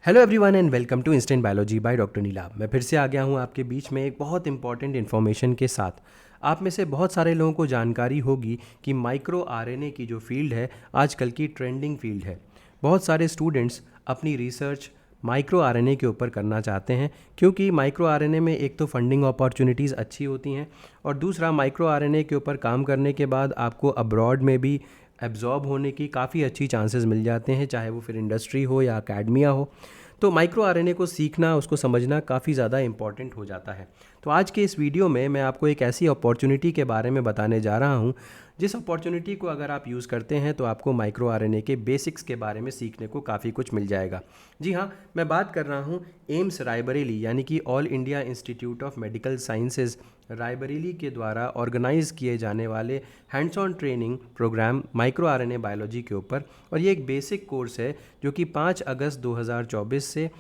Hello everyone and welcome to instant biology by doctor Neelabh. मैं फिर से आ गया हूँ आपके बीच में एक बहुत इंपॉर्टेंट इन्फॉर्मेशन के साथ। आप में से बहुत सारे लोगों को जानकारी होगी कि माइक्रो आरएनए की जो फील्ड है आजकल की ट्रेंडिंग फील्ड है। बहुत सारे स्टूडेंट्स अपनी रिसर्च माइक्रो आरएनए के ऊपर करना चाहते हैं क्योंकि माइक्रो आरएनए में एक तो फंडिंग अपॉर्चुनिटीज़ अच्छी होती हैं और दूसरा माइक्रो आरएनए के ऊपर काम करने के बाद आपको अब्रॉड में भी एब्जॉर्ब होने की काफ़ी अच्छी चांसेस मिल जाते हैं, चाहे वो फिर इंडस्ट्री हो या अकेडमिया हो। तो माइक्रो आरएनए को सीखना, उसको समझना काफ़ी ज़्यादा इंपॉर्टेंट हो जाता है। तो आज के इस वीडियो में मैं आपको एक ऐसी अपॉर्चुनिटी के बारे में बताने जा रहा हूँ जिस अपॉर्चुनिटी को अगर आप यूज़ करते हैं तो आपको माइक्रो आरएनए के बेसिक्स के बारे में सीखने को काफ़ी कुछ मिल जाएगा। जी हाँ, मैं बात कर रहा हूँ एम्स रायबरेली यानी कि All India Institute of Medical Sciences Raebareli के द्वारा ऑर्गेनाइज किए जाने वाले hands on training programme micro RNA biology के ऊपर। और ये एक बेसिक कोर्स है जो कि 5 अगस्त 2024 से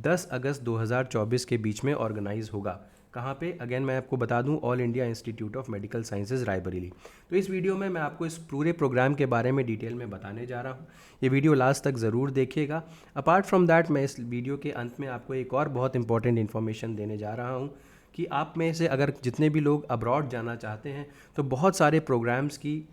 10 अगस्त 2024 के बीच में ऑर्गेनाइज होगा। कहाँ पे? अगेन मैं आपको बता दूं, all India Institute of Medical Sciences Raebareli. तो इस वीडियो में मैं आपको इस पूरे प्रोग्राम के बारे में डिटेल में बताने जा रहा हूँ। ये वीडियो लास्ट तक ज़रूर देखिएगा। अपार्ट फ्रॉम दैट, मैं इस वीडियो के अंत में आपको एक और बहुत इंपॉर्टेंट इन्फॉर्मेशन देने जा रहा हूँ कि आप में से अगर जितने भी लोग अब्रॉड जाना चाहते हैं तो बहुत सारे प्रोग्राम्स की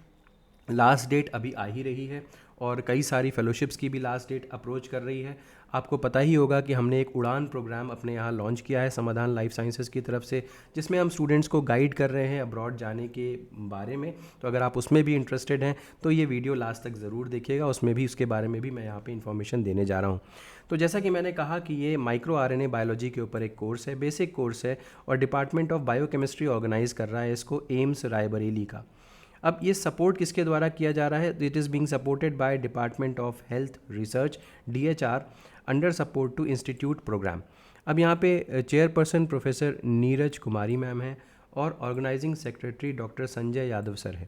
लास्ट डेट अभी आ ही रही है और कई सारी फेलोशिप्स की भी लास्ट डेट अप्रोच कर रही है। आपको पता ही होगा कि हमने एक उड़ान प्रोग्राम अपने यहाँ लॉन्च किया है समाधान लाइफ साइंसेज़ की तरफ से, जिसमें हम स्टूडेंट्स को गाइड कर रहे हैं अब्रॉड जाने के बारे में। तो अगर आप उसमें भी इंटरेस्टेड हैं तो ये वीडियो लास्ट तक ज़रूर देखिएगा, उसमें भी उसके बारे में भी मैं यहाँ पे इन्फॉर्मेशन देने जा रहा हूँ। तो जैसा कि मैंने कहा कि ये माइक्रो आरएनए बायोलॉजी के ऊपर एक कोर्स है, बेसिक कोर्स है, और डिपार्टमेंट ऑफ बायोकेमिस्ट्री ऑर्गेनाइज कर रहा है इसको, एम्स रायबरेली का। अब ये सपोर्ट किसके द्वारा किया जा रहा है? It is being supported by department of health research DHR under support to institute programme. अब यहाँ पे chairperson professor Neeraj Kumari ma'am है और organising secretary doctor Sanjay Yadav sir है।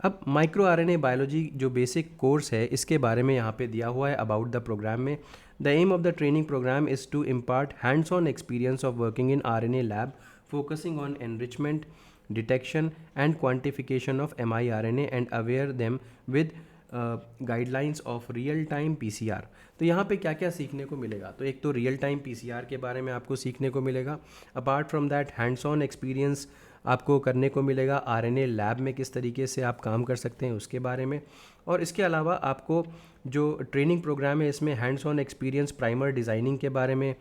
अब माइक्रो आरएनए बायोलॉजी जो बेसिक कोर्स है इसके बारे में यहाँ पे दिया हुआ है अबाउट द प्रोग्राम में। The aim of the training programme is to impart hands on experience of working in RNA lab focusing on enrichment, detection and quantification of miRNA and aware them with guidelines of real time PCR। तो यहाँ पे क्या क्या सीखने को मिलेगा? तो एक तो रियल टाइम PCR के बारे में आपको सीखने को मिलेगा। Apart from that hands on experience आपको करने को मिलेगा आरएनए लैब में किस तरीके से आप काम कर सकते हैं उसके बारे में। और इसके अलावा आपको जो ट्रेनिंग प्रोग्राम है इसमें hands on experience primer designing के बारे में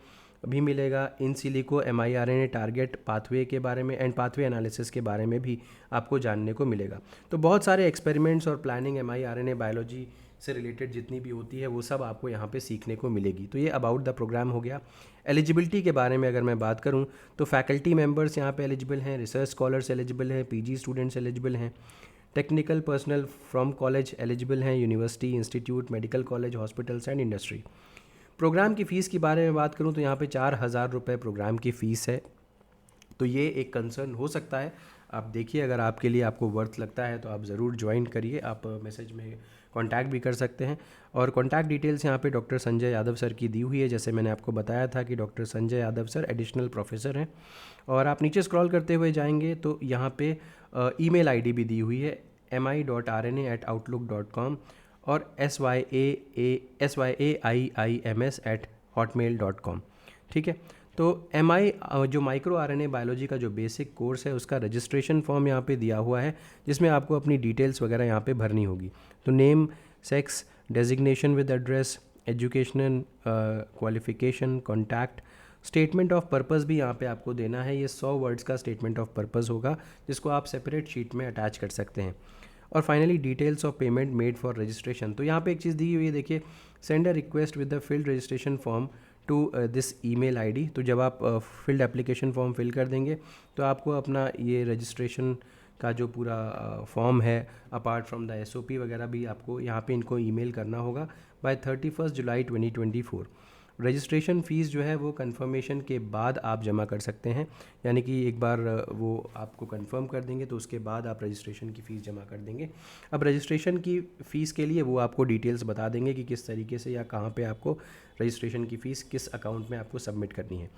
भी मिलेगा, in silico miRNA target pathway के बारे में एंड पाथवे एनालिसिस के बारे में भी आपको जानने को मिलेगा। तो बहुत सारे एक्सपेरिमेंट्स और प्लानिंग miRNA बायोलॉजी से रिलेटेड जितनी भी होती है वो सब आपको यहाँ पे सीखने को मिलेगी। तो ये अबाउट द प्रोग्राम हो गया। एलिजिबिलिटी के बारे में अगर मैं बात करूँ तो फैकल्टी मेम्बर्स यहाँ पे एलिजिबल हैं, रिसर्च स्कॉलर्स एलिजिबल हैं, PG स्टूडेंट्स एलिजिबल हैं, technical personal from college eligible हैं, university, institute, medical college, hospitals and industry. Programme की फ़ीस के बारे में बात करूं तो यहाँ पे 4,000 रुपये प्रोग्राम की फ़ीस है। तो ये एक कंसर्न हो सकता है, आप देखिए अगर आपके लिए आपको वर्थ लगता है तो आप ज़रूर ज्वाइन करिए। आप मैसेज में कांटेक्ट भी कर सकते हैं और कांटेक्ट डिटेल्स यहाँ पे डॉक्टर संजय यादव सर की दी हुई है। जैसे मैंने आपको बताया था कि doctor Sanjay Yadav sir additional professor हैं। और आप नीचे स्क्रॉल करते हुए जाएंगे तो यहाँ पे ईमेल आईडी भी दी हुई है mi.rna@outlook.com और syaiims@hotmail.com। ठीक है, तो जो माइक्रो आरएनए बायोलॉजी का जो बेसिक कोर्स है उसका रजिस्ट्रेशन फॉर्म यहाँ पे दिया हुआ है जिसमें आपको अपनी डिटेल्स वगैरह यहाँ पे भरनी होगी। तो name, sex, designation with address, educational qualification, contact, statement of purpose भी यहाँ पे आपको देना है। ये 100 वर्ड्स का स्टेटमेंट ऑफ पर्पस होगा जिसको आप सेपरेट शीट में अटैच कर सकते हैं। और finally details of payment made for registration. तो यहाँ पे एक चीज़ दी हुई है, देखिए, send a request with the filled registration form to this email ID. तो जब आप फिल्ड एप्लीकेशन फॉर्म फिल कर देंगे तो आपको अपना ये रजिस्ट्रेशन का जो पूरा फॉर्म है अपार्ट फ्रॉम द SOP वगैरह भी आपको यहाँ पे इनको ईमेल करना होगा बाय 31 जुलाई 2024। रजिस्ट्रेशन फ़ीस जो है वो कंफर्मेशन के बाद आप जमा कर सकते हैं, यानी कि एक बार वो आपको कंफर्म कर देंगे तो उसके बाद आप रजिस्ट्रेशन की फ़ीस जमा कर देंगे। अब रजिस्ट्रेशन की फ़ीस के लिए वो आपको डिटेल्स बता देंगे कि किस तरीके से या कहाँ पे आपको रजिस्ट्रेशन की फ़ीस किस अकाउंट में आपको सबमिट करनी है।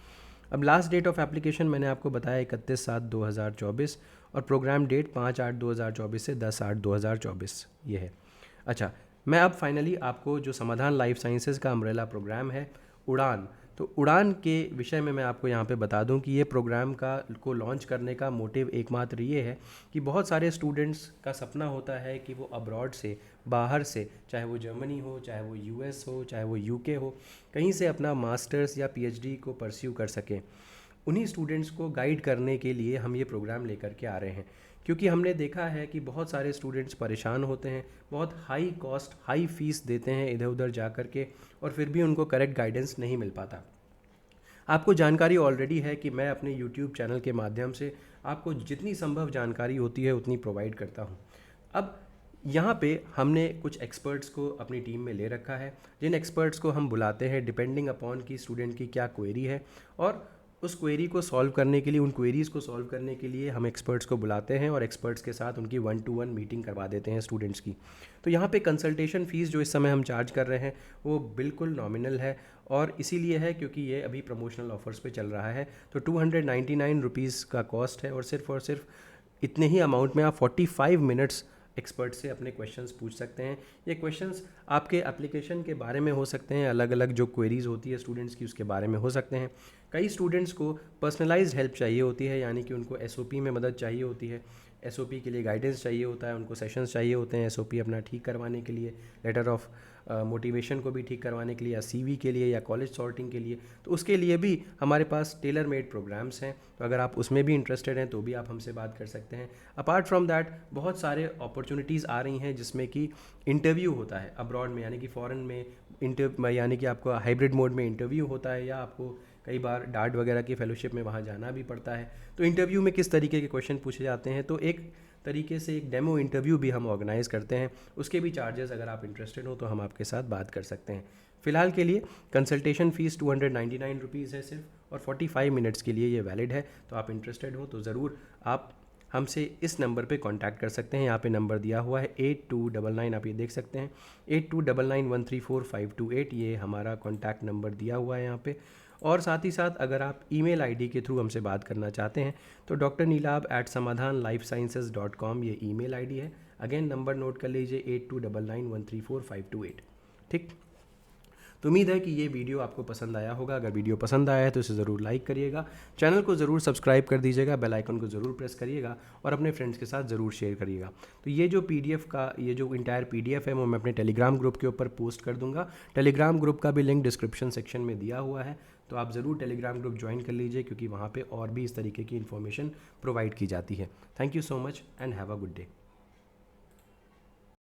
अब लास्ट डेट ऑफ एप्लीकेशन मैंने आपको बताया 31/7/2024 और प्रोग्राम डेट 5/8/2024 से 10/8/2024 ये है। अच्छा, मैं अब फाइनली आपको जो समाधान लाइफ साइंसेज़ का अम्ब्रेला प्रोग्राम है उड़ान। तो उड़ान के विषय में मैं आपको यहाँ पे बता दूँ कि ये प्रोग्राम को लॉन्च करने का मोटिव एकमात्र ये है कि बहुत सारे स्टूडेंट्स का सपना होता है कि वो अब्रॉड से, बाहर से, चाहे वो जर्मनी हो, चाहे वो यूएस हो, चाहे वो यूके हो, कहीं से अपना मास्टर्स या पीएचडी को परस्यू कर सकें। उन्हीं स्टूडेंट्स को गाइड करने के लिए हम ये प्रोग्राम लेकर के आ रहे हैं, क्योंकि हमने देखा है कि बहुत सारे स्टूडेंट्स परेशान होते हैं, बहुत हाई कॉस्ट, हाई फीस देते हैं इधर उधर जा कर के, और फिर भी उनको करेक्ट गाइडेंस नहीं मिल पाता। आपको जानकारी ऑलरेडी है कि मैं अपने यूट्यूब चैनल के माध्यम से आपको जितनी संभव जानकारी होती है उतनी प्रोवाइड करता हूँ। अब यहाँ पे हमने कुछ एक्सपर्ट्स को अपनी टीम में ले रखा है, जिन एक्सपर्ट्स को हम बुलाते हैं डिपेंडिंग अपॉन कि स्टूडेंट की क्या क्वेरी है, और उस क्वेरी को सॉल्व करने के लिए, उन क्वेरीज़ को सॉल्व करने के लिए हम एक्सपर्ट्स को बुलाते हैं और एक्सपर्ट्स के साथ उनकी 1-to-1 मीटिंग करवा देते हैं स्टूडेंट्स की। तो यहाँ पे कंसल्टेशन फ़ीस जो इस समय हम चार्ज कर रहे हैं वो बिल्कुल नॉमिनल है, और इसीलिए है क्योंकि ये अभी प्रमोशनल ऑफर्स पे चल रहा है। तो 299 रुपीज़ का कॉस्ट है, और सिर्फ इतने ही अमाउंट में आप 45 मिनट्स एक्सपर्ट से अपने क्वेश्चंस पूछ सकते हैं। ये क्वेश्चंस आपके एप्लीकेशन के बारे में हो सकते हैं, अलग अलग जो क्वेरीज़ होती है स्टूडेंट्स की उसके बारे में हो सकते हैं। कई स्टूडेंट्स को पर्सनलाइज्ड हेल्प चाहिए होती है, यानी कि उनको एसओपी में मदद चाहिए होती है, एसओपी के लिए गाइडेंस चाहिए होता है, उनको सेशंस चाहिए होते हैं एसओपी अपना ठीक करवाने के लिए, लेटर ऑफ मोटिवेशन को भी ठीक करवाने के लिए, या सीवी के लिए, या कॉलेज सॉर्टिंग के लिए। तो उसके लिए भी हमारे पास टेलर मेड प्रोग्राम्स हैं, तो अगर आप उसमें भी इंटरेस्टेड हैं तो भी आप हमसे बात कर सकते हैं। अपार्ट फ्रॉम दैट बहुत सारे अपॉर्चुनिटीज़ आ रही हैं जिसमें कि इंटरव्यू होता है अब्रॉड में, यानी कि फ़ॉरेन में यानी कि आपको हाइब्रिड मोड में इंटरव्यू होता है, या आपको कई बार डार्ट वगैरह की फेलोशिप में वहाँ जाना भी पड़ता है। तो इंटरव्यू में किस तरीके के क्वेश्चन पूछे जाते हैं, तो एक तरीके से एक डेमो इंटरव्यू भी हम ऑर्गेनाइज़ करते हैं। उसके भी चार्जेस अगर आप इंटरेस्टेड हो तो हम आपके साथ बात कर सकते हैं। फ़िलहाल के लिए कंसल्टेशन फ़ीस 299 रुपीज़ है सिर्फ, और 45 मिनट्स के लिए ये वैलिड है। तो आप इंटरेस्टेड हो तो ज़रूर आप हमसे इस नंबर पे कांटेक्ट कर सकते हैं। यहाँ पे नंबर दिया हुआ है 8299, आप ये देख सकते हैं 8299134528, ये हमारा कांटेक्ट नंबर दिया हुआ है यहाँ पे। और साथ ही साथ अगर आप ईमेल आईडी के थ्रू हमसे बात करना चाहते हैं तो drnilab@samadhanlifesciences.com ये ईमेल आईडी है। अगेन नंबर नोट कर लीजिए 8299134528। ठीक। तो उम्मीद है कि ये वीडियो आपको पसंद आया होगा। अगर वीडियो पसंद आया है तो इसे ज़रूर लाइक करिएगा, चैनल को ज़रूर सब्सक्राइब कर दीजिएगा, बेल आइकन को ज़रूर प्रेस करिएगा, और अपने फ्रेंड्स के साथ ज़रूर शेयर करिएगा। तो ये जो पीडीएफ का, ये जो इंटायर पीडीएफ है वो मैं अपने टेलीग्राम ग्रुप के ऊपर पोस्ट कर दूंगा। टेलीग्राम ग्रुप का भी लिंक डिस्क्रिप्शन सेक्शन में दिया हुआ है, तो आप ज़रूर टेलीग्राम ग्रुप ज्वाइन कर लीजिए, क्योंकि वहाँ पर और भी इस तरीके की इन्फॉर्मेशन प्रोवाइड की जाती है। Thank you so much and have a good day.